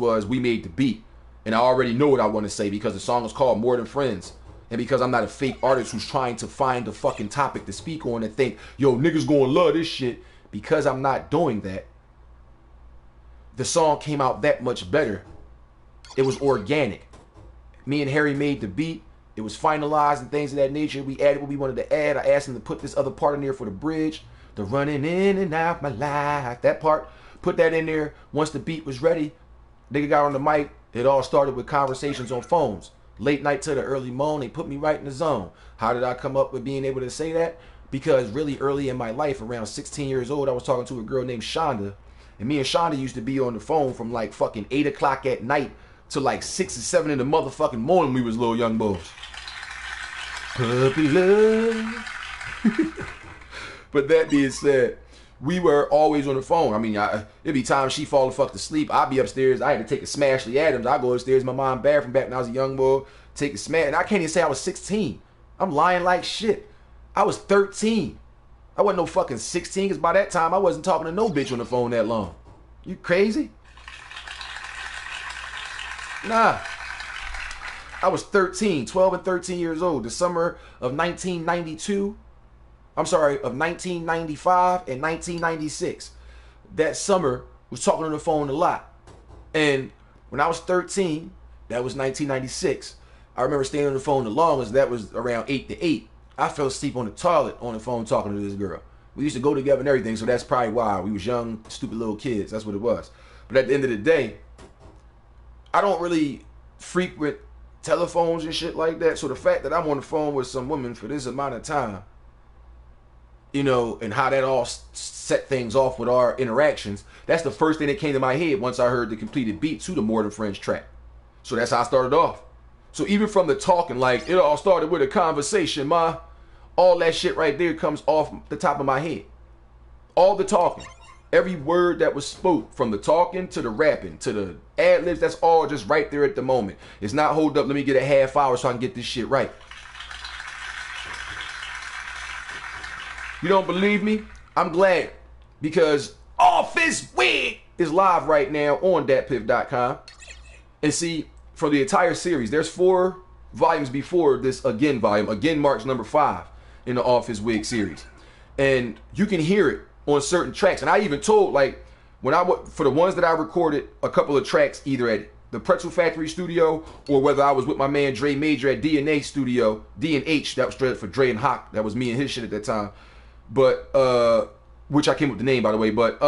was we made the beat. And I already know what I want to say because the song is called More Than Friends. And because I'm not a fake artist who's trying to find a fucking topic to speak on and think, yo, niggas gonna love this shit. Because I'm not doing that, the song came out that much better. It was organic. Me and Harry made the beat. It was finalized and things of that nature. We added what we wanted to add. I asked him to put this other part in there for the bridge. The running in and out my life. That part, put that in there. Once the beat was ready, nigga got on the mic. It all started with conversations on phones. Late night to the early morning, they put me right in the zone. How did I come up with being able to say that? Because really early in my life, around 16 years old, I was talking to a girl named Shonda. And me and Shonda used to be on the phone from like fucking 8 o'clock at night to like 6 or 7 in the motherfucking morning. We was little young boys. Puppy love. But that being said, we were always on the phone. I mean, it'd be times she fall the fuck to sleep. I'd be upstairs. I had to take a smash the Adams. I go upstairs, my mom's bathroom back when I was a young boy, take a smash. And I can't even say I was 16. I'm lying like shit. I was 13. I wasn't no fucking 16, because by that time, I wasn't talking to no bitch on the phone that long. You crazy? Nah. I was 13, 12 and 13 years old. The summer of 1992. I'm sorry, of 1995 and 1996. That summer, was talking on the phone a lot. And when I was 13, that was 1996. I remember staying on the phone the longest. That was around 8 to 8. I fell asleep on the toilet on the phone talking to this girl. We used to go together and everything, so that's probably why. We was young, stupid little kids. That's what it was. But at the end of the day, I don't really frequent telephones and shit like that. So the fact that I'm on the phone with some woman for this amount of time, you know, and how that all set things off with our interactions, that's the first thing that came to my head once I heard the completed beat to the More Than Friends track. So that's how I started off. So even from the talking, like, it all started with a conversation, ma. All that shit right there comes off the top of my head. All the talking. Every word that was spoke, from the talking to the rapping to the ad-libs, that's all just right there at the moment. It's not, hold up, let me get a half hour so I can get this shit right. You don't believe me? I'm glad, because Office Wig is live right now on datpiff.com. And see, for the entire series, there's 4 volumes before this Again volume. Again marks number 5 in the Office Wig series. And you can hear it on certain tracks. And I even told, like, when for the ones that I recorded a couple of tracks, either at the Pretzel Factory studio or whether I was with my man Dre Major at DNA studio, D&H, that was straight for Dre and Hawk. That was me and his shit at that time. But, which I came up with the name, by the way. But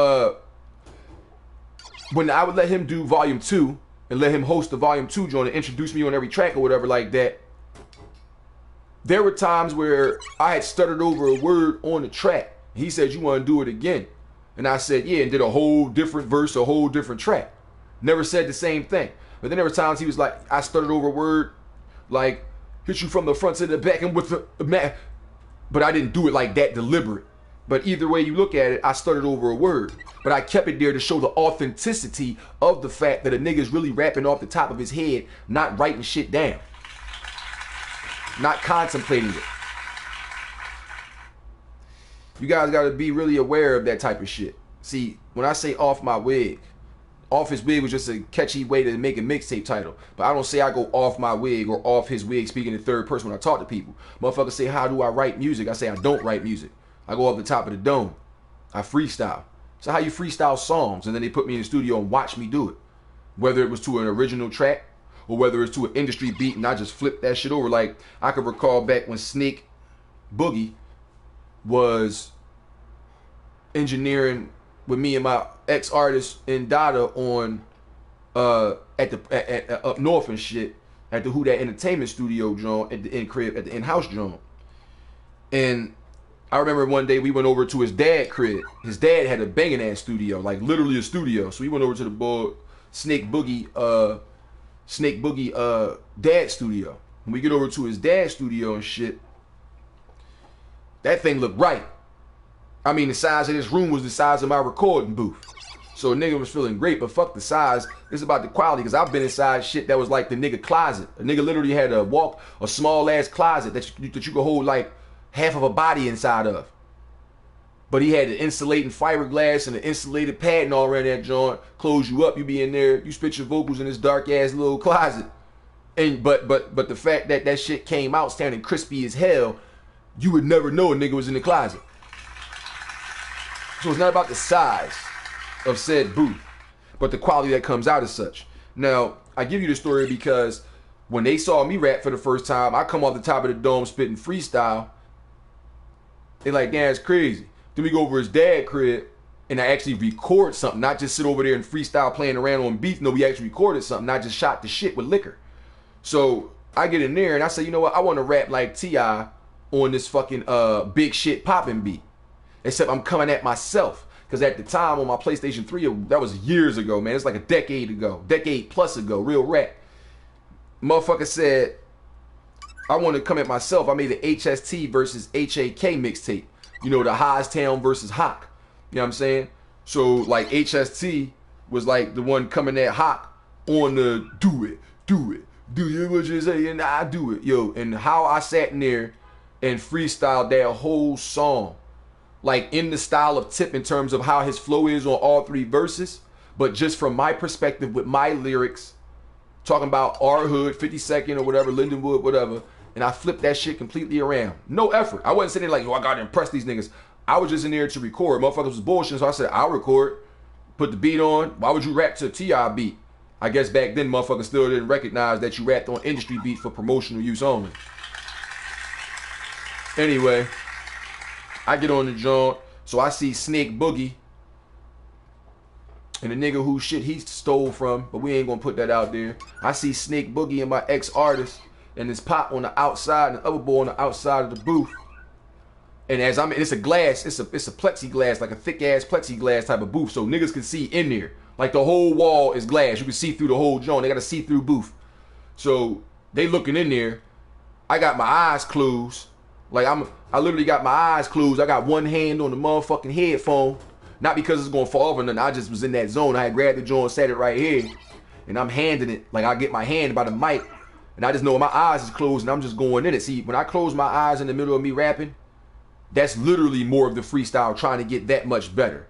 when I would let him do volume 2 and let him host the volume 2 joint and introduce me on every track or whatever like that, there were times where I had stuttered over a word on the track. He said, you want to do it again? And I said, yeah, and did a whole different verse, a whole different track. Never said the same thing. But then there were times he was like, I stuttered over a word, like, hit you from the front to the back and with the mat. But I didn't do it like that deliberate. But either way you look at it, I stuttered over a word. But I kept it there to show the authenticity of the fact that a nigga's really rapping off the top of his head, not writing shit down. Not contemplating it. You guys got to be really aware of that type of shit. See, when I say off my wig, off his wig was just a catchy way to make a mixtape title. But I don't say I go off my wig or off his wig speaking in third person when I talk to people. Motherfuckers say, how do I write music? I say I don't write music. I go off the top of the dome. I freestyle. So how you freestyle songs, and then they put me in the studio and watch me do it. Whether it was to an original track or whether it's to an industry beat and I just flip that shit over. Like, I could recall back when Snake Boogie was engineering with me and my ex-artist in Dada on at up north and shit at the Who Dat Entertainment Studio joint at the crib at the in-house joint. And I remember one day we went over to his dad crib. His dad had a banging ass studio, like literally a studio. So we went over to the boy Snake Boogie dad studio. When we get over to his dad's studio and shit, that thing looked right. I mean, the size of this room was the size of my recording booth. So a nigga was feeling great, but fuck the size. It's about the quality, because I've been inside shit that was like the nigga closet. A nigga literally had a small ass closet that you could hold like half of a body inside of. But he had the insulating fiberglass and the insulated padding all around that joint. Close you up, you be in there, you spit your vocals in this dark ass little closet. And but the fact that that shit came out standing crispy as hell, you would never know a nigga was in the closet. So it's not about the size of said booth, but the quality that comes out as such. Now, I give you the story because when they saw me rap for the first time, I come off the top of the dome spitting freestyle. They like, damn, it's crazy. Then we go over his dad crib and I actually record something, not just sit over there and freestyle playing around on beats. No, we actually recorded something, not just shot the shit with liquor. So I get in there and I say, you know what, I want to rap like T.I. on this fucking big shit poppin' beat. Except I'm coming at myself. Because at the time on my PlayStation 3, that was years ago, man. It's like a decade plus ago, real rap. Motherfucker said, I want to come at myself. I made an HST versus HAK mixtape. You know, the Town versus Hawk. You know what I'm saying? So, like, HST was like the one coming at Hawk on the do it, what you say, and I do it. Yo, and how I sat in there and freestyled that whole song. Like, in the style of Tip in terms of how his flow is on all three verses. But just from my perspective with my lyrics, talking about our hood, 52nd or whatever, Lindenwood, whatever. And I flipped that shit completely around. No effort. I wasn't sitting there like, yo, I gotta impress these niggas. I was just in there to record. Motherfuckers was bullshit, so I said, I'll record. Put the beat on. Why would you rap to a T.I. beat? I guess back then motherfuckers still didn't recognize that you rapped on industry beats for promotional use only. Anyway, I get on the joint, so I see Snake Boogie and the nigga who shit he stole from, but we ain't gonna put that out there. I see Snake Boogie and my ex-artist and this Pop on the outside and the other boy on the outside of the booth. And as I'm, it's a glass, it's a plexiglass, like a thick ass plexiglass type of booth, so niggas can see in there. Like the whole wall is glass, you can see through the whole joint. They got a see-through booth, so they looking in there. I got my eyes closed, like I literally got my eyes closed. I got one hand on the motherfucking headphone, not because it's gonna fall over nothing. I just was in that zone. I had grabbed the joint, set it right here, and I'm handing it like I get my hand by the mic, and I just know my eyes is closed and I'm just going in it. See, when I close my eyes in the middle of me rapping, that's literally more of the freestyle, trying to get that much better.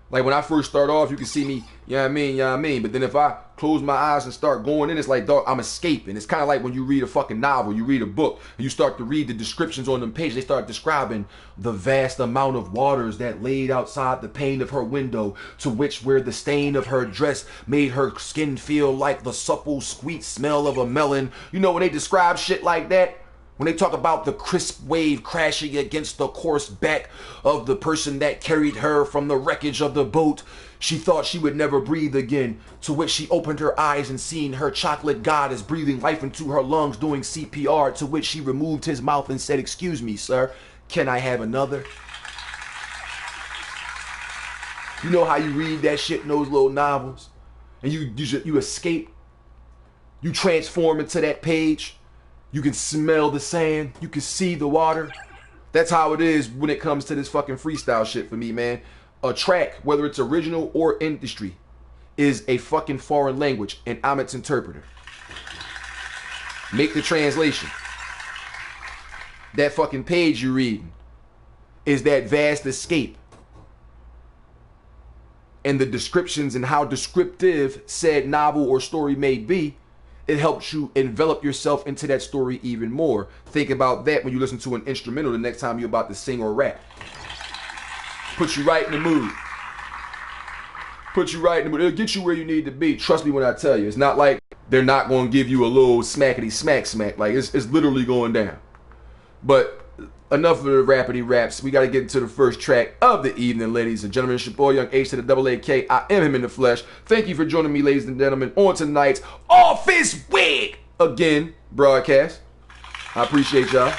Like when I first start off, you can see me, you know what I mean? But then if I close my eyes and start going in, it's like, dog, I'm escaping. It's kind of like when you read a fucking novel, you read a book, and you start to read the descriptions on them pages. They start describing the vast amount of waters that laid outside the pane of her window, to which where the stain of her dress made her skin feel like the supple, sweet smell of a melon. You know, when they describe shit like that, when they talk about the crisp wave crashing against the coarse back of the person that carried her from the wreckage of the boat, she thought she would never breathe again, to which she opened her eyes and seen her chocolate goddess breathing life into her lungs doing CPR, to which she removed his mouth and said, "Excuse me, sir, can I have another?" You know how you read that shit in those little novels? And you escape, you transform into that page. You can smell the sand. You can see the water. That's how it is when it comes to this fucking freestyle shit for me, man. A track, whether it's original or industry, is a fucking foreign language, and I'm its interpreter. Make the translation. That fucking page you're reading is that vast escape. And the descriptions and how descriptive said novel or story may be, it helps you envelop yourself into that story even more. Think about that when you listen to an instrumental the next time you're about to sing or rap. Put you right in the mood. Put you right in the mood. It'll get you where you need to be. Trust me when I tell you. It's not like they're not going to give you a little smackety smack. Like, it's literally going down. But enough of the rapidy raps. We got to get into the first track of the evening, ladies and gentlemen. It's your boy, Young H to the double AK. I am him in the flesh. Thank you for joining me, ladies and gentlemen, on tonight's Office Wig Again broadcast. I appreciate y'all.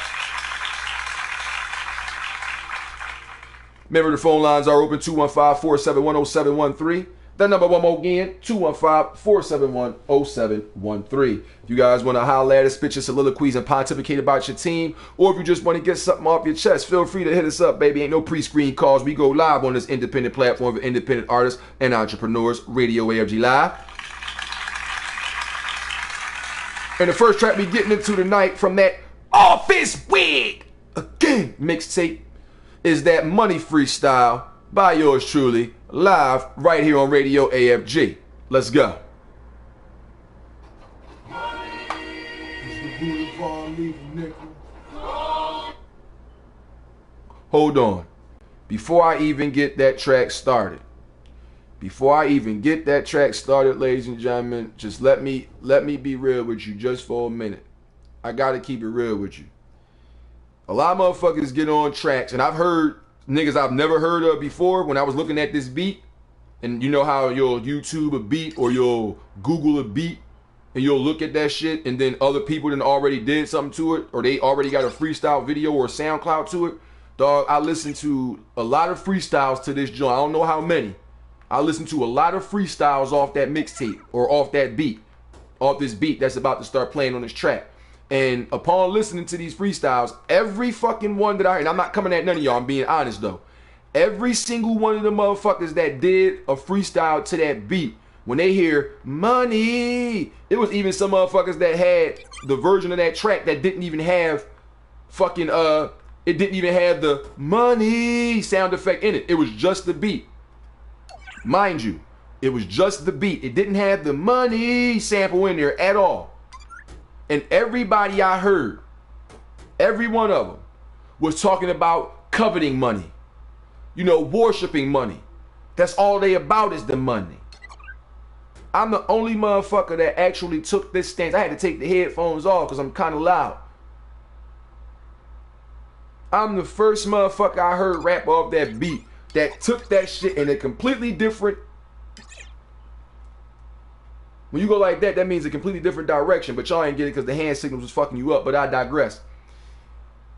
Remember, the phone lines are open, 215-471-0713. That number one more again, 215-471-0713. If you guys want to holler at us, spit your soliloquies and pontificate about your team, or if you just want to get something off your chest, feel free to hit us up, baby. Ain't no pre-screen calls. We go live on this independent platform for independent artists and entrepreneurs, Radio AFG Live. And the first track we getting into tonight from that Office Wig Again mixtape is that Money Freestyle by yours truly, live right here on Radio AFG. Let's go. Hold on. Before I even get that track started, ladies and gentlemen, just let me be real with you just for a minute. I gotta keep it real with you. A lot of motherfuckers get on tracks, and I've heard niggas I've never heard of before when I was looking at this beat. And you know how you'll YouTube a beat or you'll Google a beat and you'll look at that shit, and then other people then already did something to it, or they already got a freestyle video or a SoundCloud to it. Dog, I listened to a lot of freestyles to this joint. I don't know how many. I listened to a lot of freestyles off that mixtape or off that beat, off this beat that's about to start playing on this track. And upon listening to these freestyles, every fucking one that I heard, and I'm not coming at none of y'all, I'm being honest though. Every single one of the motherfuckers that did a freestyle to that beat, when they hear money, it was even some motherfuckers that had the version of that track that didn't even have fucking, it didn't even have the money sound effect in it. It was just the beat. Mind you, it was just the beat. It didn't have the money sample in there at all. And everybody I heard, every one of them, was talking about coveting money. You know, worshiping money. That's all they about is the money. I'm the only motherfucker that actually took this stance. I had to take the headphones off because I'm kind of loud. I'm the first motherfucker I heard rap off that beat that took that shit in a completely different... When you go like that, that means a completely different direction, but y'all ain't get it because the hand signals was fucking you up, but I digress.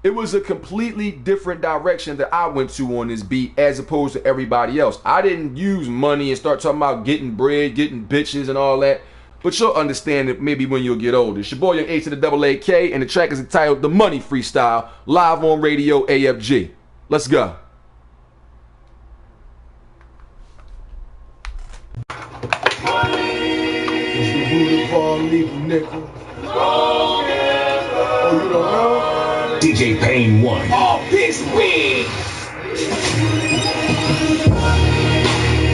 It was a completely different direction that I went to on this beat as opposed to everybody else. I didn't use money and start talking about getting bread, getting bitches and all that, but you'll understand it maybe when you'll get older. It's your boy Young A to the double AK, and the track is entitled The Money Freestyle, live on Radio AFG. Let's go. Oh, you don't know? DJ Payne 1. Oh, this win!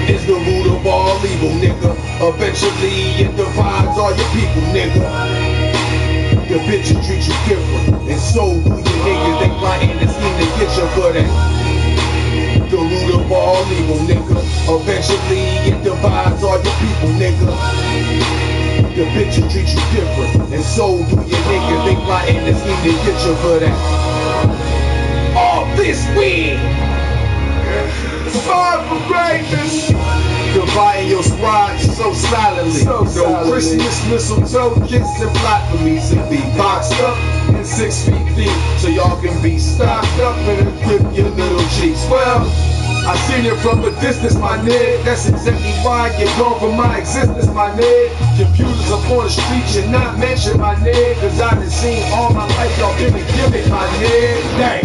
It's the root of all evil, nigga. Eventually it divides all your people, nigga. The bitches treat you different, and so do your niggas. They plotting the scheme to get you for that. The root of all evil, nigga. Eventually it divides all your people, nigga. The bitches treat you different, and so do your niggas. They plotting the scheme to get you for that. All this win. Far from greatness. Dividing your squad so silently. No Christmas mistletoe, kiss and plot for me to be boxed up and 6 feet deep, so y'all can be stocked up and equip your little cheeks. Well, I seen it from a distance, my nigga. That's exactly why I get gone from my existence, my nigga. Computers up on the street should not mention my nigga, cause I done seen all my life, y'all give it, my nigga. Dang.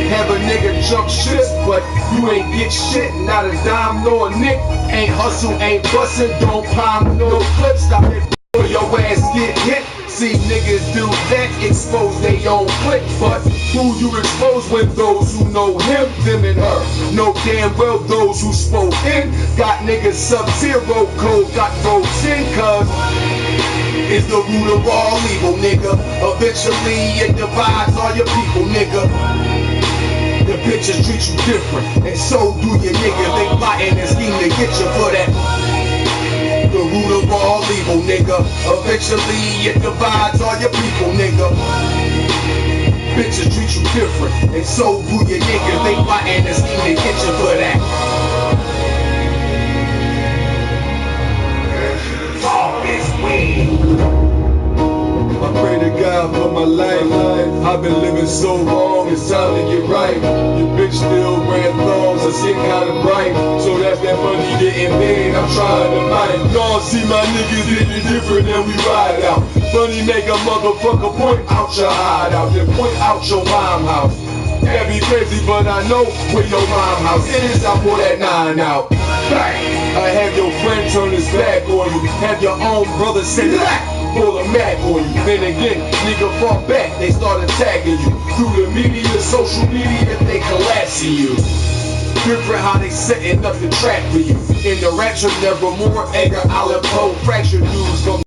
Have a nigga jump shit, but you ain't get shit, not a dime nor a nick. Ain't hustle, ain't bustin', don't palm no clips. Stop it, or your ass get hit. See niggas do that, expose they own click, but who you expose when those who know him, them and her know damn well those who spoke in. Got niggas sub-zero code, got votes in, cause it's the root of all evil, nigga. Eventually it divides all your people, nigga. The bitches treat you different, and so do your niggas. They plotting and scheme to get you for that. The root of all evil, nigga. Eventually it divides all your people, nigga. Bitches treat you different, and so do your niggas. They plotting and scheme to get you for that. All this weed. I pray to God for my life. I've been living so long, it's time to get right. Your bitch still wearing thongs, I see kinda bright. So that's that money getting paid, I'm trying to fight. Y'all see my niggas getting different and we ride out. Funny make a motherfucker point out your hideout, then point out your mom house. That'd be crazy, but I know where your mom house is. I pull that 9 out. Bang! I have your friend turn his back on you. Have your own brother say that. pull a Mac on you. Then again, nigga fall back, they start attacking you. Through the media, social media, they collapsing you. Different how they setting up the trap for you. In the rapture, never more anger, I'll impose fracture news.